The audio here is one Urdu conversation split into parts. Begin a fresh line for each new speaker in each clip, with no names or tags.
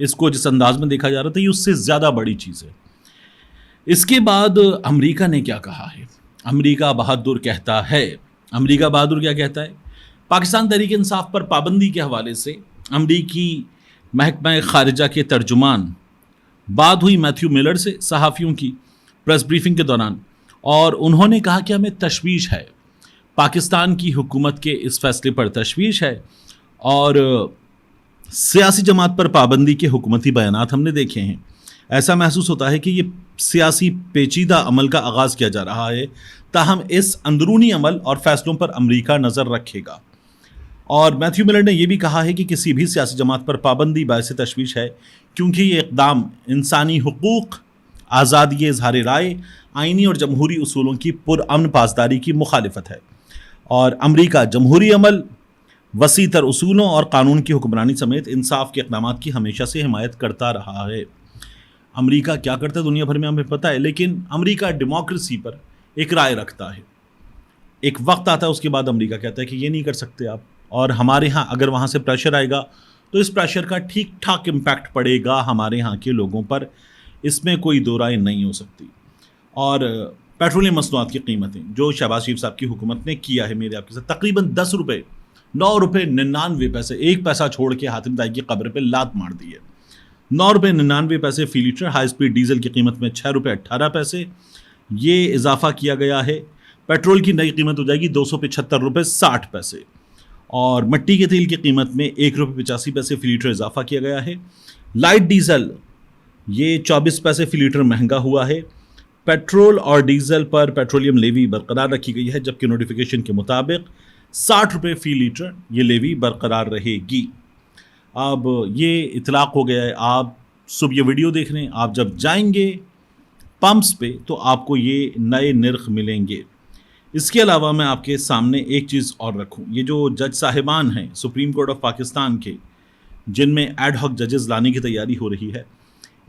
اس کو جس انداز میں دیکھا جا رہا تھا یہ اس سے زیادہ بڑی چیز ہے۔ اس کے بعد امریکہ نے کیا کہا ہے؟ امریکہ بہادر کہتا ہے، امریکہ بہادر کیا کہتا ہے؟ پاکستان تحریک انصاف پر پابندی کے حوالے سے امریکی محکمہ خارجہ کے ترجمان بات ہوئی میتھیو ملر سے صحافیوں کی پریس بریفنگ کے دوران، اور انہوں نے کہا کہ ہمیں تشویش ہے، پاکستان کی حکومت کے اس فیصلے پر تشویش ہے، اور سیاسی جماعت پر پابندی کے حکومتی بیانات ہم نے دیکھے ہیں۔ ایسا محسوس ہوتا ہے کہ یہ سیاسی پیچیدہ عمل کا آغاز کیا جا رہا ہے، تاہم اس اندرونی عمل اور فیصلوں پر امریکہ نظر رکھے گا۔ اور میتھیو ملر نے یہ بھی کہا ہے کہ کسی بھی سیاسی جماعت پر پابندی باعث تشویش ہے، کیونکہ یہ اقدام انسانی حقوق، آزادی اظہار رائے، آئینی اور جمہوری اصولوں کی پرامن پاسداری کی مخالفت ہے، اور امریکہ جمہوری عمل، وسیع تر اصولوں اور قانون کی حکمرانی سمیت انصاف کے اقدامات کی ہمیشہ سے حمایت کرتا رہا ہے۔ امریکہ کیا کرتا ہے دنیا بھر میں ہمیں پتہ ہے، لیکن امریکہ ڈیموکریسی پر ایک رائے رکھتا ہے۔ ایک وقت آتا ہے اس کے بعد امریکہ کہتا ہے کہ یہ نہیں کر سکتے آپ، اور ہمارے ہاں اگر وہاں سے پریشر آئے گا تو اس پریشر کا ٹھیک ٹھاک امپیکٹ پڑے گا ہمارے ہاں کے لوگوں پر، اس میں کوئی دو رائے نہیں ہو سکتی۔ اور پیٹرولیم مصنوعات کی قیمتیں جو شہباز شریف صاحب کی حکومت نے کیا ہے میرے آپ کے ساتھ، تقریباً 10 روپے 9 روپے 99 پیسے، ایک پیسہ چھوڑ کے حاتم طائی کی قبر پہ لات مار دی ہے۔ 9 روپے 99 پیسے فی لیٹر ہائی سپیڈ ڈیزل کی قیمت میں 6 روپے 18 پیسے یہ اضافہ کیا گیا ہے۔ پیٹرول کی نئی قیمت ہو جائے گی 275 روپے 60 پیسے، اور مٹی کے تیل کی قیمت میں 1 روپے 85 پیسے فی لیٹر اضافہ کیا گیا ہے۔ لائٹ ڈیزل یہ 24 پیسے فی لیٹر مہنگا ہوا ہے۔ پیٹرول اور ڈیزل پر پیٹرولیم لیوی برقرار رکھی گئی ہے، جبکہ نوٹیفیکیشن کے مطابق 60 روپے فی لیٹر یہ لیوی برقرار رہے گی۔ اب یہ اطلاق ہو گیا ہے، آپ صبح یہ ویڈیو دیکھ رہے ہیں، آپ جب جائیں گے پمپس پہ تو آپ کو یہ نئے نرخ ملیں گے۔ اس کے علاوہ میں آپ کے سامنے ایک چیز اور رکھوں، یہ جو جج صاحبان ہیں سپریم کورٹ آف پاکستان کے، جن میں ایڈ ہاک ججز لانے کی تیاری ہو رہی ہے،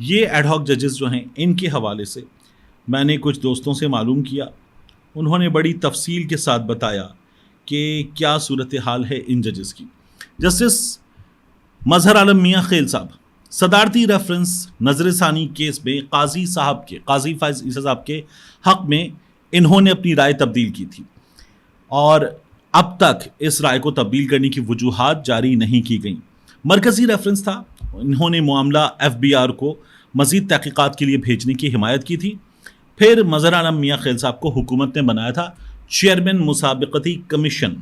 یہ ایڈ ہاک ججز جو ہیں ان کے حوالے سے میں نے کچھ دوستوں سے معلوم کیا، انہوں نے بڑی تفصیل کے ساتھ بتایا کہ کیا صورتحال ہے ان ججز کی۔ جسٹس مظہر عالم میاں خیل صاحب صدارتی ریفرنس نظر ثانی کیس میں قاضی فائز عیسیٰ صاحب کے حق میں انہوں نے اپنی رائے تبدیل کی تھی، اور اب تک اس رائے کو تبدیل کرنے کی وجوہات جاری نہیں کی گئیں۔ مرکزی ریفرنس تھا، انہوں نے معاملہ FBI کو مزید تحقیقات کے لیے بھیجنے کی حمایت کی تھی۔ پھر مظہر عالم میاں خیل صاحب کو حکومت نے بنایا تھا چیئرمین مسابقتی کمیشن۔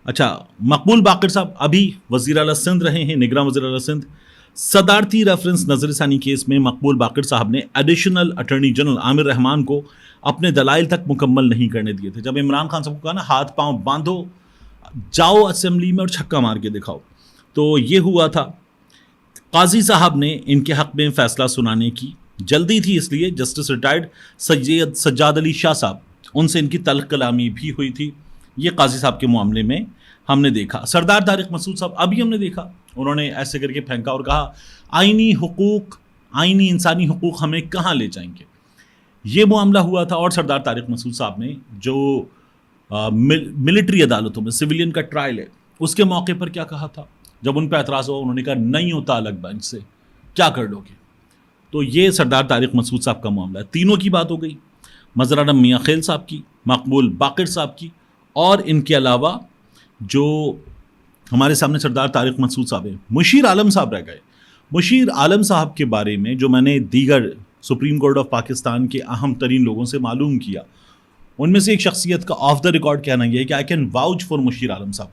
اچھا، مقبول باقر صاحب ابھی وزیر اعلیٰ سندھ رہے ہیں، نگراں وزیر اعلیٰ سندھ۔ صدارتی ریفرنس نظر ثانی کیس میں مقبول باقر صاحب نے ایڈیشنل اٹارنی جنرل عامر رحمان کو اپنے دلائل تک مکمل نہیں کرنے دیے تھے۔ جب عمران خان صاحب کو کہا نا ہاتھ پاؤں باندھو، جاؤ اسمبلی میں اور چھکا مار کے دکھاؤ، تو یہ ہوا تھا۔ قاضی صاحب نے ان کے حق میں فیصلہ سنانے کی جلدی تھی، اس لیے جسٹس ریٹائرڈ سید سجاد علی شاہ صاحب، ان سے ان کی تلخ کلامی بھی ہوئی تھی۔ یہ قاضی صاحب کے معاملے میں ہم نے دیکھا۔ سردار طارق مسعود صاحب ابھی ہم نے دیکھا، انہوں نے ایسے کر کے پھینکا اور کہا آئینی حقوق، آئینی انسانی حقوق ہمیں کہاں لے جائیں گے، یہ معاملہ ہوا تھا۔ اور سردار طارق مسعود صاحب نے جو ملٹری عدالتوں میں سویلین کا ٹرائل ہے اس کے موقع پر کیا کہا تھا، جب ان پہ اعتراض ہوا انہوں نے کہا نہیں ہوتا الگ بینچ سے، کیا کر لو گے۔ تو یہ سردار طارق مسعود صاحب کا معاملہ ہے۔ تینوں کی بات ہو گئی، مظہر عالم میاں خیل صاحب کی، مقبول باقر صاحب کی، اور ان کے علاوہ جو ہمارے سامنے سردار طارق مسعود صاحب ہیں، مشیر عالم صاحب رہ گئے۔ مشیر عالم صاحب کے بارے میں جو میں نے دیگر سپریم کورٹ آف پاکستان کے اہم ترین لوگوں سے معلوم کیا، ان میں سے ایک شخصیت کا آف دا ریکارڈ کہنا یہ ہے کہ آئی کین واؤچ فار مشیر عالم صاحب،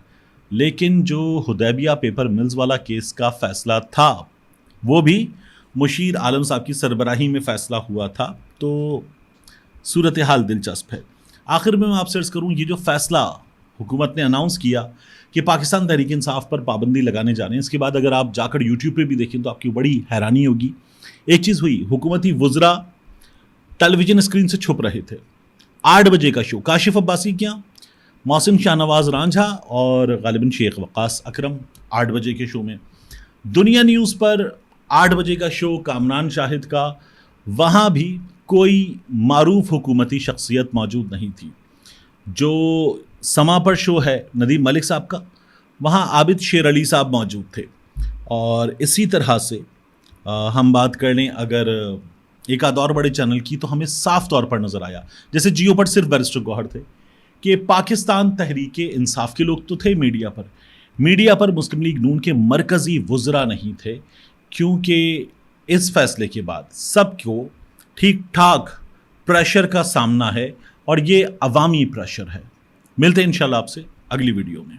لیکن جو حدیبیہ پیپر ملز والا کیس کا فیصلہ تھا وہ بھی مشیر عالم صاحب کی سربراہی میں فیصلہ ہوا تھا، تو صورتحال دلچسپ ہے۔ آخر میں آپ سے عرض کروں، یہ جو فیصلہ حکومت نے اناؤنس کیا کہ پاکستان تحریک انصاف پر پابندی لگانے جا رہے ہیں، اس کے بعد اگر آپ جا کر یوٹیوب پہ بھی دیکھیں تو آپ کی بڑی حیرانی ہوگی۔ ایک چیز ہوئی، حکومتی وزراء ٹیلی ویژن اسکرین سے چھپ رہے تھے۔ 8 بجے کا شو، کاشف عباسی کیا، محسن شاہ نواز رانجھا اور غالباً شیخ وقاص اکرم 8 بجے کے شو میں۔ دنیا نیوز پر 8 بجے کا شو کامران شاہد کا، وہاں بھی کوئی معروف حکومتی شخصیت موجود نہیں تھی۔ جو سما پر شو ہے ندیم ملک صاحب کا، وہاں عابد شیر علی صاحب موجود تھے، اور اسی طرح سے ہم بات کر لیں اگر ایک آدھ اور بڑے چینل کی تو ہمیں صاف طور پر نظر آیا، جیسے جیو پر صرف بیرسٹر گوہر تھے، کہ پاکستان تحریک انصاف کے لوگ تو تھے میڈیا پر مسلم لیگ نون کے مرکزی وزراء نہیں تھے، کیونکہ اس فیصلے کے بعد سب کو ٹھیک ٹھاک پریشر کا سامنا ہے اور یہ عوامی پریشر ہے۔ ملتے ہیں انشاءاللہ آپ سے اگلی ویڈیو میں۔